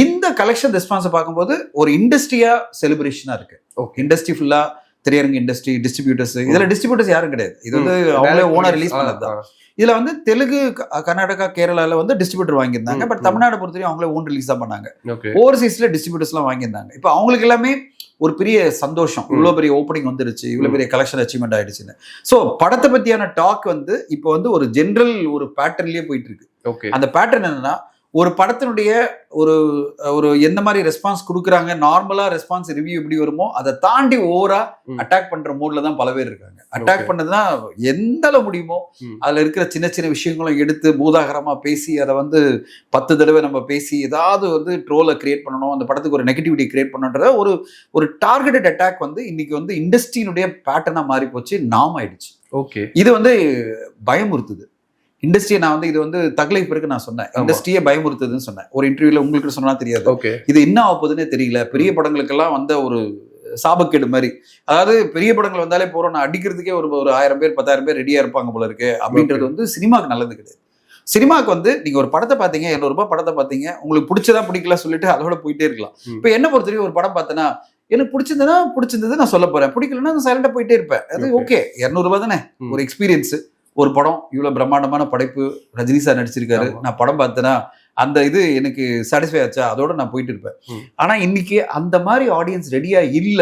இந்த கலெக்ஷன் ரெஸ்பான்ஸை பார்க்கும்போது ஒரு இண்டஸ்ட்ரியா செலிப்ரேஷனா இருக்கு. இண்டஸ்ட்ரி ஃபுல்லா திரையரங்கு இண்டஸ்ட்ரி, டிஸ்ட்ரிபியூட்டர்ஸ், இதுல டிஸ்ட்ரிபியூட்டர்ஸ் யாரும் கிடையாது. இது வந்து அவங்களே ஓனர் ரிலீஸ் பண்ணதுதான். இதுல வந்து தெலுங்கு, கர்நாடகா, கேரளால வந்து டிஸ்ட்ரிபியூட்டர் வாங்கியிருந்தாங்க. பட் தமிழ்நாடு பொறுத்தவரைக்கும் அவங்களே ஓன் ரிலீஸ் தான் பண்ணாங்க. ஓவர்சீஸ்ல டிஸ்ட்ரிபியூட்டர்ஸ் எல்லாம் வாங்கியிருந்தாங்க. இப்ப அவங்களுக்கு எல்லாமே ஒரு பெரிய சந்தோஷம், இவ்வளவு பெரிய ஓப்பனிங் வந்துருச்சு, இவ்வளவு பெரிய கலெக்ஷன் அச்சீவ்மெண்ட் ஆயிடுச்சுன்னு. சோ படத்தை பத்தியான டாக் வந்து இப்போ வந்து ஒரு ஜென்ரல் ஒரு பேட்டர்ன்லயே போயிட்டு இருக்கு. அந்த பேட்டர்ன் என்னன்னா, ஒரு படத்தினுடைய ஒரு ஒரு எந்த மாதிரி ரெஸ்பான்ஸ் கொடுக்குறாங்க, நார்மலா ரெஸ்பான்ஸ் ரிவ்யூ எப்படி வருமோ அதை தாண்டி ஓவரா அட்டாக் பண்ற மூட்ல தான் பல பேர் இருக்காங்க. அட்டாக் பண்ணதுன்னா எந்த அளவு முடியுமோ அதுல இருக்கிற சின்ன சின்ன விஷயங்களும் எடுத்து பூதாகரமா பேசி அதை வந்து 10 தடவை நம்ம பேசி ஏதாவது வந்து ட்ரோலை கிரியேட் பண்ணணும், அந்த படத்துக்கு ஒரு நெகட்டிவிட்டி கிரியேட் பண்ணணுன்ற ஒரு டார்கெட்டட் அட்டாக் வந்து இன்னைக்கு வந்து இண்டஸ்ட்ரியினுடைய பேட்டர்னா மாறி போச்சு, நாம் ஆயிடுச்சு. இது வந்து பயமுறுத்துது இண்டஸ்ட்ரியை. நான் வந்து இது வந்து தக்லைஃப் இருக்கு நான் சொன்னேன், இண்டஸ்ட்ரியே பயமுறுத்துதுன்னு சொன்னேன் ஒரு இன்டர்வியூல. உங்களுக்கு சொன்னா தெரியாது, இது என்ன ஆகுதுன்னே தெரியல. பெரிய படங்களுக்கெல்லாம் வந்த ஒரு சாபக்கேடு மாதிரி. அதாவது பெரிய படங்கள் வந்தாலே போறோம், நான் அடிக்கிறதுக்கே ஒரு 1000 பேர் 10,000 பேர் ரெடியா இருப்பாங்க போல இருக்கு அப்படின்றது வந்து சினிமாக்கு நல்லது கிடையாது. சினிமாக்கு வந்து நீங்க ஒரு படத்தை பார்த்தீங்க, 200 ரூபாய் படத்தை பார்த்தீங்க, உங்களுக்கு பிடிச்சதா பிடிக்கல சொல்லிட்டு அதோட போயிட்டே இருக்கலாம். இப்ப என்ன பொறுத்தவரைக்கும் ஒரு படம் பார்த்தேன்னா, எனக்கு பிடிச்சிருந்தது நான் சொல்ல போறேன், பிடிக்கலன்னா நான் சைலண்டா போயிட்டே இருப்பேன். அது ஓகே, 200 ரூபாய் தானே ஒரு எக்ஸ்பீரியன்ஸ். ஒரு படம் இவ்வளவு பிரம்மாண்டமான படைப்பு, ரஜினி சார் நடிச்சிருக்காரு, நான் படம் பார்த்தேன்னா அந்த இது எனக்கு சாட்டிஸ்ஃபை ஆச்சா, அதோட நான் போயிட்டு இருப்பேன். ஆனா இன்னைக்கு அந்த மாதிரி ஆடியன்ஸ் ரெடியா இல்ல